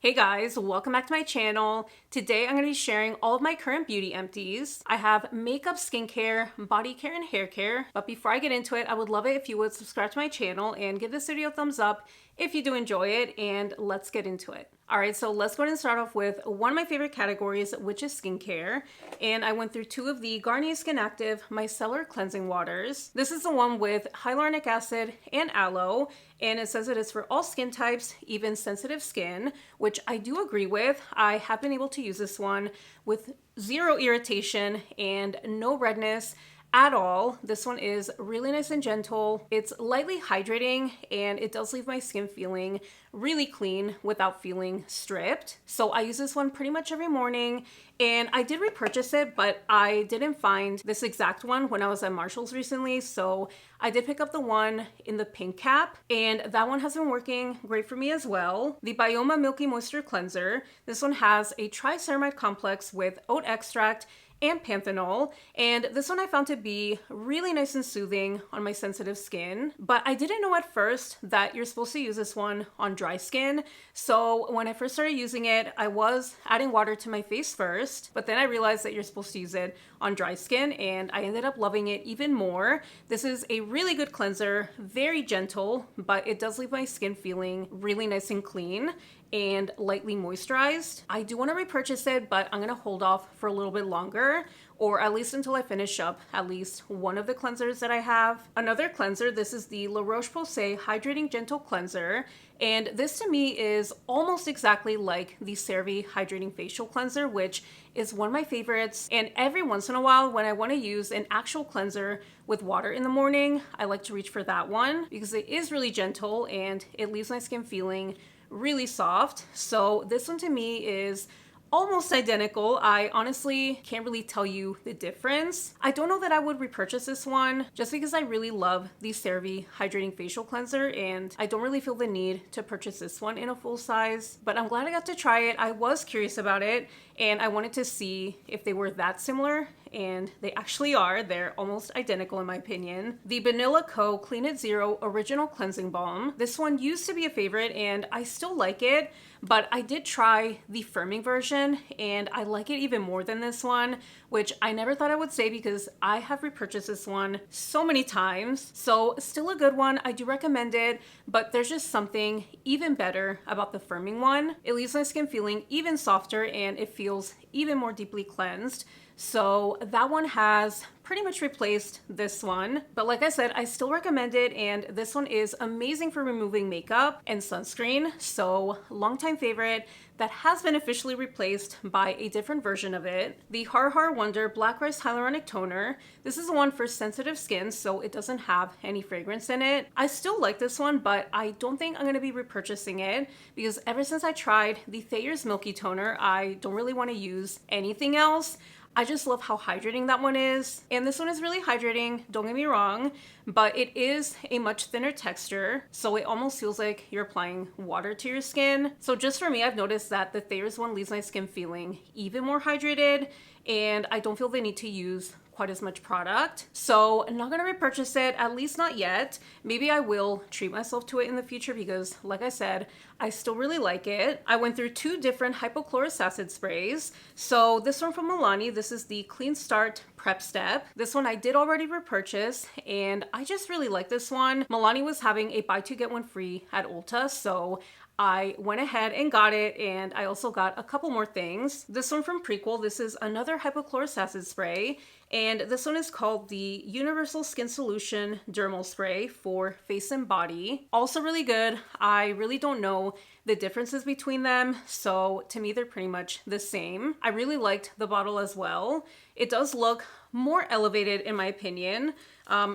Hey guys, welcome back to my channel. Today I'm going to be sharing all of my current beauty empties. I have makeup, skincare, body care, and hair care. But before I get into it, I would love it if you would subscribe to my channel and give this video a thumbs up if you do enjoy it, and let's get into it. Alright, so let's go ahead and start off with one of my favorite categories, which is skincare. And I went through two of the Garnier SkinActive Micellar cleansing waters. This is the one with hyaluronic acid and aloe, and it says it is for all skin types, even sensitive skin, which I do agree with. I have been able to use this one with zero irritation and no redness at all. This one is really nice and gentle. It's lightly hydrating and it does leave my skin feeling really clean without feeling stripped. So I use this one pretty much every morning, and I did repurchase it, but I didn't find this exact one when I was at Marshall's recently. So I did pick up the one in the pink cap, and that one has been working great for me as well. The Byoma Milky Moisture Cleanser. This one has a triceramide complex with oat extract and panthenol, and this one I found to be really nice and soothing on my sensitive skin. But I didn't know at first that you're supposed to use this one on dry skin. So when I first started using it, I was adding water to my face first, but then I realized that you're supposed to use it on dry skin, and I ended up loving it even more. This is a really good cleanser, very gentle, but it does leave my skin feeling really nice and clean and lightly moisturized. I do want to repurchase it, but I'm gonna hold off for a little bit longer, or at least until I finish up at least one of the cleansers that I have. Another cleanser, this is the La Roche-Posay Hydrating Gentle Cleanser, and this to me is almost exactly like the CeraVe Hydrating Facial Cleanser, which is one of my favorites. And every once in a while, when I want to use an actual cleanser with water in the morning, I like to reach for that one because it is really gentle and it leaves my skin feeling really soft. So this one to me is almost identical. I honestly can't really tell you the difference. I don't know that I would repurchase this one just because I really love the CeraVe Hydrating Facial Cleanser, and I don't really feel the need to purchase this one in a full size. But I'm glad I got to try it. I was curious about it, and I wanted to see if they were that similar, and they actually are. They're almost identical in my opinion. The Banila Co. Clean It Zero Original Cleansing Balm. This one used to be a favorite, and I still like it, but I did try the firming version, and I like it even more than this one, which I never thought I would say because I have repurchased this one so many times. So still a good one. I do recommend it, but there's just something even better about the firming one. It leaves my skin feeling even softer, and it feels even more deeply cleansed. So that one has pretty much replaced this one. But like I said, I still recommend it, and this one is amazing for removing makeup and sunscreen. So longtime favorite that has been officially replaced by a different version of it. The Haruharu Wonder Black Rice Hyaluronic Toner. This is the one for sensitive skin, so it doesn't have any fragrance in it. I still like this one, but I don't think I'm going to be repurchasing it because ever since I tried the Thayer's Milky Toner, I don't really want to use anything else. I just love how hydrating that one is. And this one is really hydrating, don't get me wrong, but it is a much thinner texture, so it almost feels like you're applying water to your skin. So just for me, I've noticed that the Thayer's one leaves my skin feeling even more hydrated, and I don't feel the need to use quite as much product. So I'm not gonna repurchase it, at least not yet. Maybe I will treat myself to it in the future because like I said, I still really like it. I went through two different hypochlorous acid sprays. So this one from Milani, this is the Clean Start Prep Step. This one I did already repurchase, and I just really like this one. Milani was having a buy two get one free at Ulta, so I went ahead and got it, and I also got a couple more things. This one from Prequel, this is another hypochlorous acid spray, and this one is called the Universal Skin Solution Dermal Spray for face and body. Also really good. I really don't know the differences between them, so to me they're pretty much the same. I really liked the bottle as well. It does look more elevated in my opinion,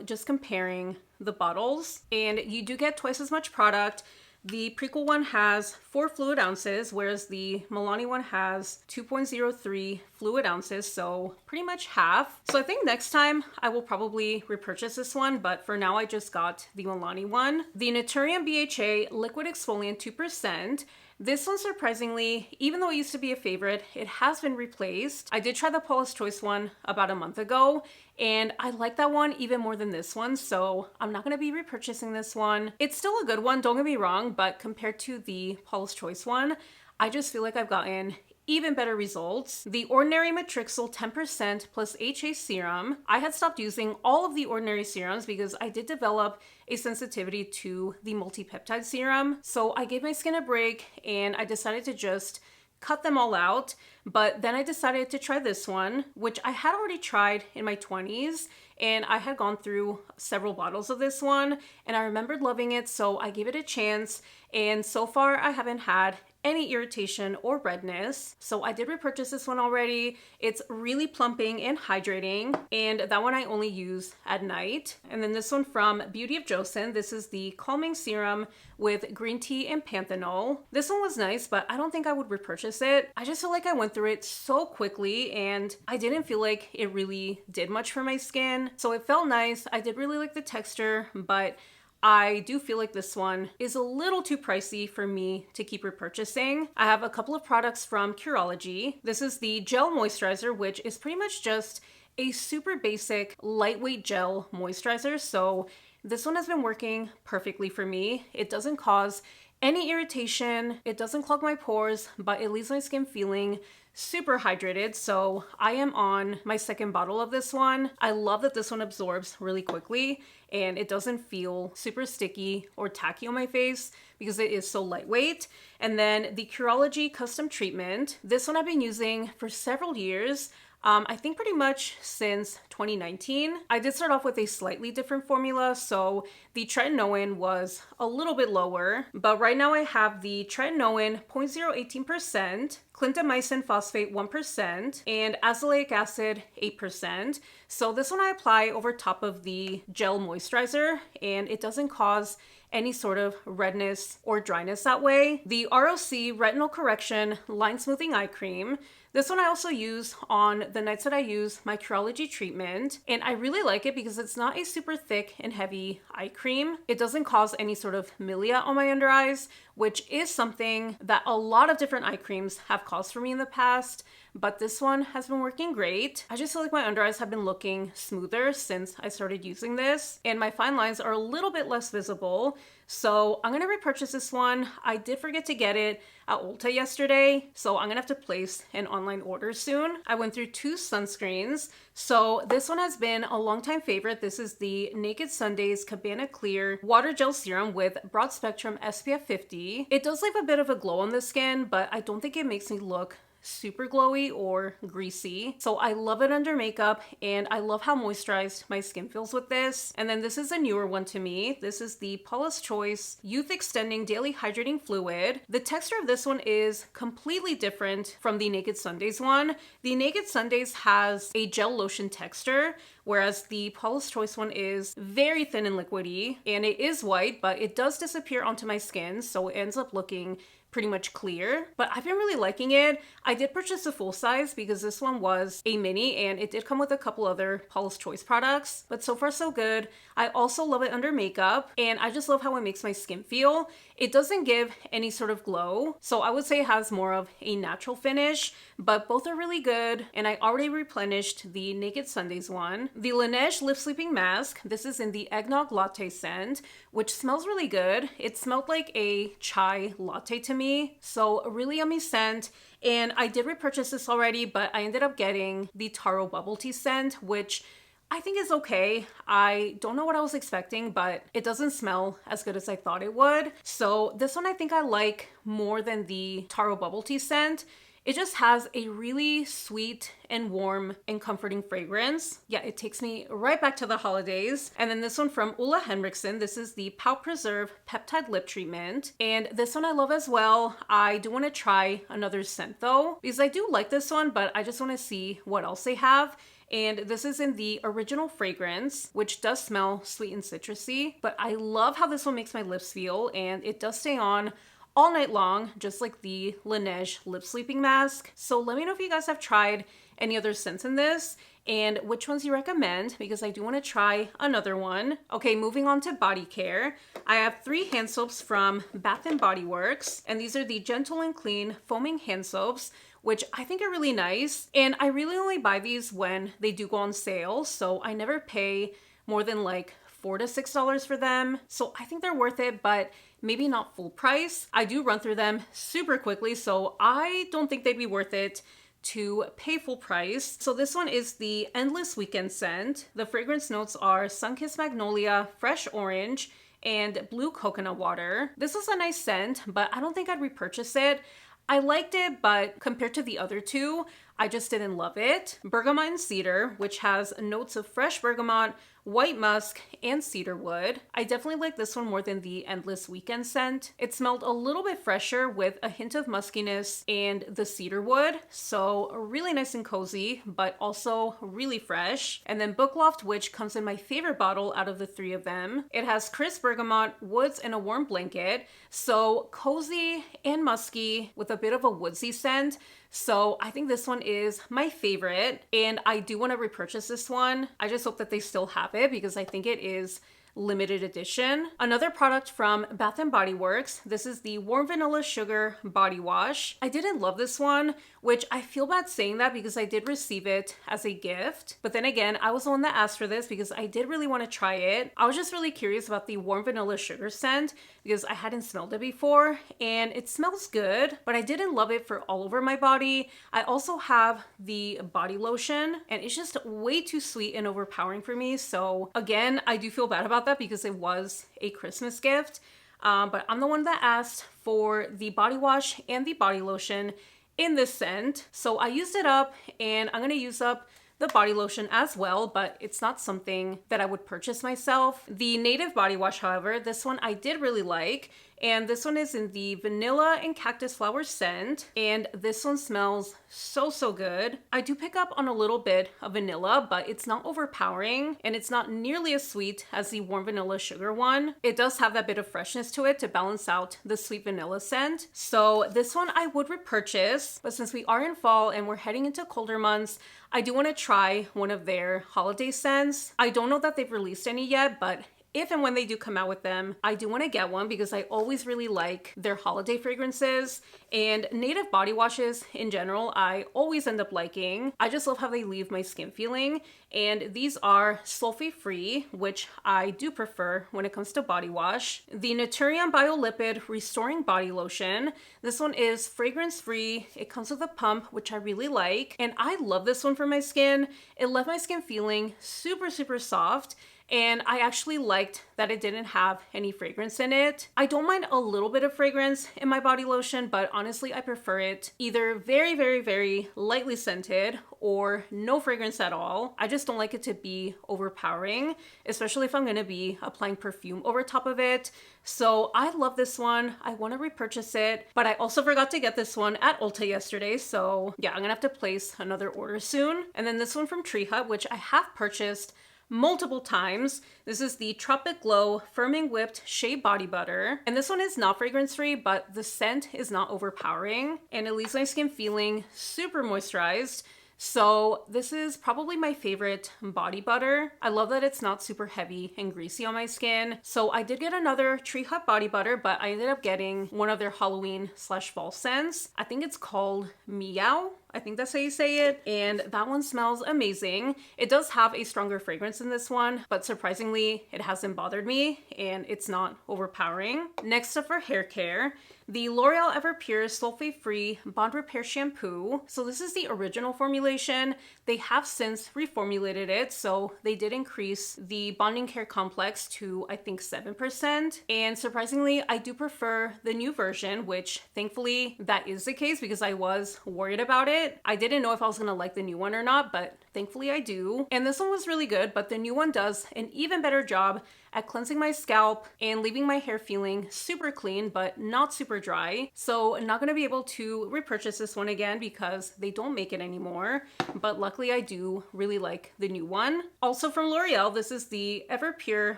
just comparing the bottles, and you do get twice as much product. The Prequel one has 4 fluid ounces, whereas the Milani one has 2.03 fluid ounces, so pretty much half. So I think next time I will probably repurchase this one, but for now I just got the Milani one. The Naturium BHA Liquid Exfoliant 2%. This one, surprisingly, even though it used to be a favorite, it has been replaced. I did try the Paula's Choice one about a month ago, and I like that one even more than this one, so I'm not going to be repurchasing this one. It's still a good one, don't get me wrong, but compared to the Paula's Choice one, I just feel like I've gotten even better results. The Ordinary Matrixyl 10% plus HA serum. I had stopped using all of the Ordinary serums because I did develop a sensitivity to the multi-peptide serum. So I gave my skin a break and I decided to just cut them all out. But then I decided to try this one, which I had already tried in my 20s. And I had gone through several bottles of this one and I remembered loving it. So I gave it a chance. And so far I haven't had any irritation or redness. So I did repurchase this one already. It's really plumping and hydrating, and that one I only use at night. And then this one from Beauty of Joseon. This is the Calming Serum with green tea and panthenol. This one was nice, but I don't think I would repurchase it. I just feel like I went through it so quickly and I didn't feel like it really did much for my skin. So it felt nice. I did really like the texture, but I do feel like this one is a little too pricey for me to keep repurchasing. I have a couple of products from Curology. This is the Gel Moisturizer, which is pretty much just a super basic lightweight gel moisturizer. So this one has been working perfectly for me. It doesn't cause any irritation, it doesn't clog my pores, but it leaves my skin feeling super hydrated. So I am on my second bottle of this one. I love that this one absorbs really quickly and it doesn't feel super sticky or tacky on my face because it is so lightweight. And then the Curology Custom Treatment. This one I've been using for several years. I think pretty much since 2019. I did start off with a slightly different formula, so the tretinoin was a little bit lower, but right now I have the tretinoin 0.018%, clindamycin phosphate 1%, and azelaic acid 8%. So this one I apply over top of the gel moisturizer, and it doesn't cause any sort of redness or dryness that way. The ROC Retinol Correction Line Smoothing Eye Cream. This one I also use on the nights that I use my Curology treatment, and I really like it because it's not a super thick and heavy eye cream. It doesn't cause any sort of milia on my under eyes, which is something that a lot of different eye creams have caused for me in the past, but this one has been working great. I just feel like my under eyes have been looking smoother since I started using this, and my fine lines are a little bit less visible. So I'm gonna repurchase this one. I did forget to get it at Ulta yesterday, so I'm gonna have to place an online order soon. I went through 2 sunscreens. So this one has been a longtime favorite. This is the Naked Sundays CabanaClear Water Gel Serum with Broad Spectrum SPF 50. It does leave a bit of a glow on the skin, but I don't think it makes me look super glowy or greasy. So I love it under makeup and I love how moisturized my skin feels with this. And then this is a newer one to me. This is the Paula's Choice Youth Extending Daily Hydrating Fluid. The texture of this one is completely different from the Naked Sundays one. The Naked Sundays has a gel lotion texture, whereas the Paula's Choice one is very thin and liquidy, and it is white, but it does disappear onto my skin, so it ends up looking pretty much clear. But I've been really liking it. I did purchase a full size because this one was a mini and it did come with a couple other Paula's Choice products, but so far so good. I also love it under makeup and I just love how it makes my skin feel. It doesn't give any sort of glow, so I would say it has more of a natural finish, but both are really good, and I already replenished the Naked Sundays one. The Laneige Lip Sleeping Mask. This is in the Eggnog Latte scent, which smells really good. It smelled like a chai latte to me, so a really yummy scent. And I did repurchase this already, but I ended up getting the Taro Bubble Tea scent, which I think is okay. I don't know what I was expecting, but it doesn't smell as good as I thought it would. So this one I think I like more than the Taro Bubble Tea scent. It just has a really sweet and warm and comforting fragrance. Yeah, it takes me right back to the holidays. And then this one from Ulla Henriksen. This is the Pout Preserve Peptide Lip Treatment. And this one I love as well. I do want to try another scent though, because I do like this one, but I just want to see what else they have. And this is in the original fragrance, which does smell sweet and citrusy, but I love how this one makes my lips feel, and it does stay on all night long, just like the Laneige Lip Sleeping Mask. So let me know if you guys have tried any other scents in this and which ones you recommend, because I do want to try another one. Okay, moving on to body care. I have 3 hand soaps from Bath & Body Works, and these are the Gentle and Clean Foaming Hand Soaps, which I think are really nice. And I really only buy these when they do go on sale, so I never pay more than like $4 to $6 for them. So I think they're worth it, but maybe not full price. I do run through them super quickly, so I don't think they'd be worth it to pay full price. So this one is the Endless Weekend scent. The fragrance notes are Sunkissed Magnolia, Fresh Orange, and Blue Coconut Water. This was a nice scent, but I don't think I'd repurchase it. I liked it, but compared to the other two, I just didn't love it. Bergamot and Cedar, which has notes of fresh bergamot, white musk, and cedar wood. I definitely like this one more than the Endless Weekend scent. It smelled a little bit fresher with a hint of muskiness and the cedar wood. So really nice and cozy, but also really fresh. And then Book Loft, which comes in my favorite bottle out of the three of them. It has crisp bergamot, woods, and a warm blanket. So cozy and musky with a bit of a woodsy scent. So I think this one is my favorite, and I do want to repurchase this one. I just hope that they still have it because I think it is limited edition. Another product from Bath & Body Works. This is the Warm Vanilla Sugar Body Wash. I didn't love this one, which I feel bad saying that because I did receive it as a gift. But then again, I was the one that asked for this because I did really want to try it. I was just really curious about the Warm Vanilla Sugar scent because I hadn't smelled it before, and it smells good, but I didn't love it for all over my body. I also have the body lotion, and it's just way too sweet and overpowering for me. So again, I do feel bad about that because it was a Christmas gift, but I'm the one that asked for the body wash and the body lotion in this scent. So I used it up, and I'm gonna use up the body lotion as well, but it's not something that I would purchase myself. The Native body wash, however, this one I did really like, and this one is in the vanilla and cactus flower scent, and this one smells so good. I do pick up on a little bit of vanilla, but it's not overpowering, and it's not nearly as sweet as the Warm Vanilla Sugar one. It does have that bit of freshness to it to balance out the sweet vanilla scent. So this one I would repurchase, but since we are in fall and we're heading into colder months, I do want to try one of their holiday scents. I don't know that they've released any yet, but if and when they do come out with them, I do want to get one because I always really like their holiday fragrances, and Native body washes in general, I always end up liking. I just love how they leave my skin feeling, and these are sulfate free, which I do prefer when it comes to body wash. The Naturium Biolipid Restoring Body Lotion. This one is fragrance free. It comes with a pump, which I really like, and I love this one for my skin. It left my skin feeling super soft, and I actually liked that it didn't have any fragrance in it. I don't mind a little bit of fragrance in my body lotion, but honestly, I prefer it either very lightly scented or no fragrance at all. I just don't like it to be overpowering, especially if I'm gonna be applying perfume over top of it. So I love this one. I want to repurchase it, but I also forgot to get this one at Ulta yesterday. So yeah, I'm gonna have to place another order soon. And then this one from Tree Hut, which I have purchased multiple times. This is the Tropic Glow Firming Whipped Shea Body Butter. And this one is not fragrance free, but the scent is not overpowering, and it leaves my skin feeling super moisturized. So this is probably my favorite body butter. I love that it's not super heavy and greasy on my skin. So I did get another Tree Hut body butter, but I ended up getting one of their Halloween/fall scents. I think it's called Meow. I think that's how you say it. And that one smells amazing. It does have a stronger fragrance in this one, but surprisingly, it hasn't bothered me and it's not overpowering. Next up for hair care, the L'Oreal Everpure Sulfate-Free Bond Repair Shampoo. So this is the original formulation. They have since reformulated it, so they did increase the bonding care complex to, I think, 7%. And surprisingly, I do prefer the new version, which thankfully that is the case because I was worried about it. I didn't know if I was gonna like the new one or not, but thankfully I do. And this one was really good, but the new one does an even better job at cleansing my scalp and leaving my hair feeling super clean, but not super dry. So I'm not gonna be able to repurchase this one again because they don't make it anymore, but luckily I do really like the new one. Also from L'Oreal, this is the Everpure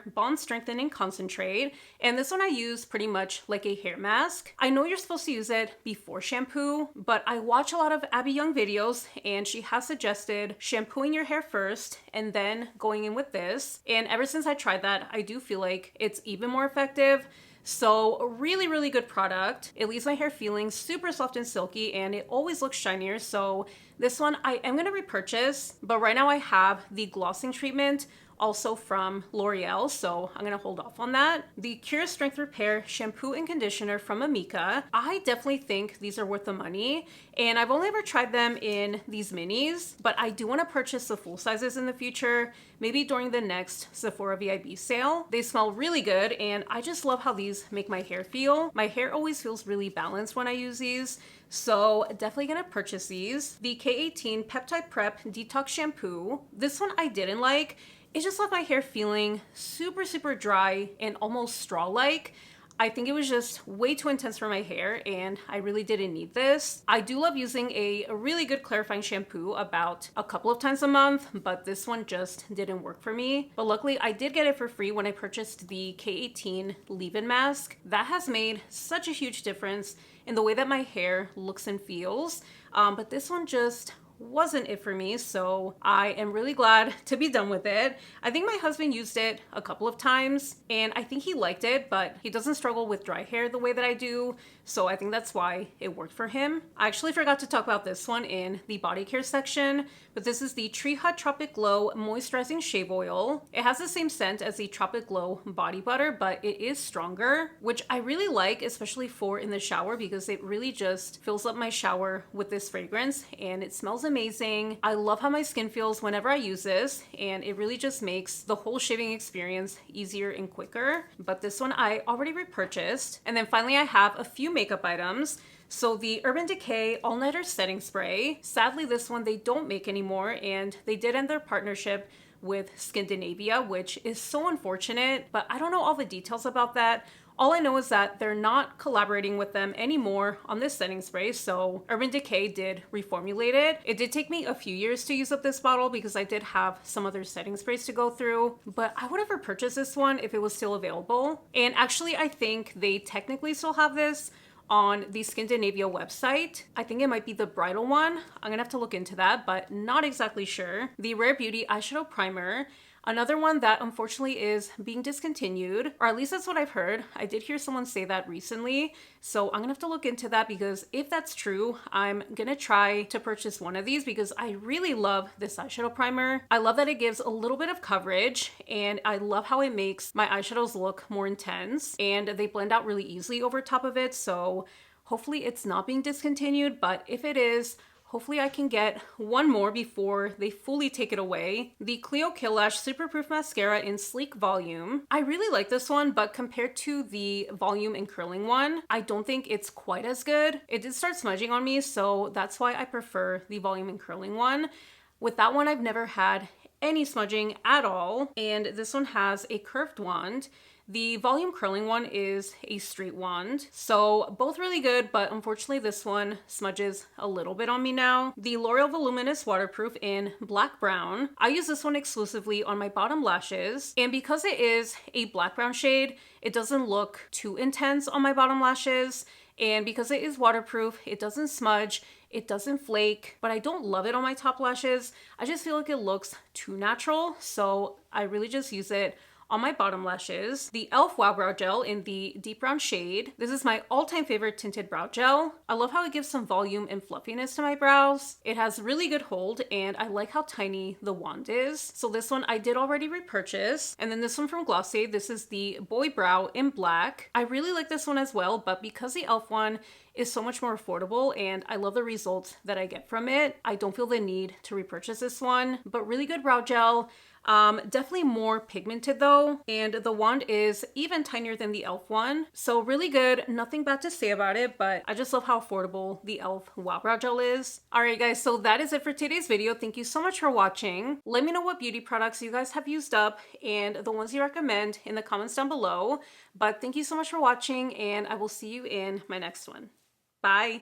Bond Strengthening Concentrate, and this one I use pretty much like a hair mask. I know you're supposed to use it before shampoo, but I watch a lot of Abby Young videos, and she has suggested shampooing your hair first and then going in with this. And ever since I tried that, I do feel like it's even more effective. So a really good product. It leaves my hair feeling super soft and silky, and it always looks shinier. So this one I am gonna repurchase, but right now I have the glossing treatment also from L'Oreal, so I'm gonna hold off on that. The Cure Strength Repair Shampoo and Conditioner from Amika. I definitely think these are worth the money, and I've only ever tried them in these minis, but I do want to purchase the full sizes in the future, maybe during the next Sephora VIB sale. They smell really good, and I just love how these make my hair feel. My hair always feels really balanced when I use these, so definitely gonna purchase these. The K18 Peptide Prep Detox Shampoo. This one I didn't like. It just left my hair feeling super, super dry and almost straw-like. I think it was just way too intense for my hair, and I really didn't need this. I do love using a really good clarifying shampoo about a couple of times a month, but this one just didn't work for me. But luckily, I did get it for free when I purchased the K18 Leave-In Mask. That has made such a huge difference in the way that my hair looks and feels, but this one just wasn't it for me, so I am really glad to be done with it. I think my husband used it a couple of times, and I think he liked it, but he doesn't struggle with dry hair the way that I do, so I think that's why it worked for him. I actually forgot to talk about this one in the body care section, but this is the Tree Hut Tropic Glow Moisturizing Shave Oil. It has the same scent as the Tropic Glow Body Butter, but it is stronger, which I really like, especially for in the shower, because it really just fills up my shower with this fragrance, and it smells amazing. I love how my skin feels whenever I use this, and it really just makes the whole shaving experience easier and quicker. But this one I already repurchased. And then finally I have a few makeup items. So the Urban Decay All Nighter Setting Spray. Sadly, this one they don't make anymore, and they did end their partnership with Scandinavia, which is so unfortunate, but I don't know all the details about that. All I know is that they're not collaborating with them anymore on this setting spray, so Urban Decay did reformulate it. It did take me a few years to use up this bottle because I did have some other setting sprays to go through, but I would have repurchased this one if it was still available. And actually, I think they technically still have this on the Scandinavia website. I think it might be the bridal one. I'm gonna have to look into that, but not exactly sure. The Rare Beauty Eyeshadow Primer. Another one that unfortunately is being discontinued, or at least that's what I've heard. I did hear someone say that recently, so I'm gonna have to look into that, because if that's true, I'm gonna try to purchase one of these because I really love this eyeshadow primer. I love that it gives a little bit of coverage, and I love how it makes my eyeshadows look more intense, and they blend out really easily over top of it, so hopefully it's not being discontinued, but if it is, hopefully I can get one more before they fully take it away. The Clio Kill Lash Superproof Mascara in Sleek Volume. I really like this one, but compared to the volume and curling one, I don't think it's quite as good. It did start smudging on me, so that's why I prefer the volume and curling one. With that one, I've never had any smudging at all, and this one has a curved wand. The volume curling one is a straight wand, so both really good, but unfortunately this one smudges a little bit on me now. The L'Oreal Voluminous Waterproof in Black Brown. I use this one exclusively on my bottom lashes, and because it is a black brown shade, it doesn't look too intense on my bottom lashes, and because it is waterproof, it doesn't smudge, it doesn't flake, but I don't love it on my top lashes. I just feel like it looks too natural, so I really just use it on my bottom lashes. The e.l.f. Wow Brow Gel in the deep brown shade. This is my all-time favorite tinted brow gel. I love how it gives some volume and fluffiness to my brows. It has really good hold, and I like how tiny the wand is. So this one I did already repurchase. And then this one from Glossier, this is the Boy Brow in black. I really like this one as well, but because the e.l.f. one is so much more affordable and I love the results that I get from it, I don't feel the need to repurchase this one. But really good brow gel. Definitely more pigmented though, and the wand is even tinier than the e.l.f. one. So really good, nothing bad to say about it, but I just love how affordable the e.l.f. Wow Brow Gel is. Alright guys, so that is it for today's video. Thank you so much for watching. Let me know what beauty products you guys have used up and the ones you recommend in the comments down below. But thank you so much for watching, and I will see you in my next one. Bye!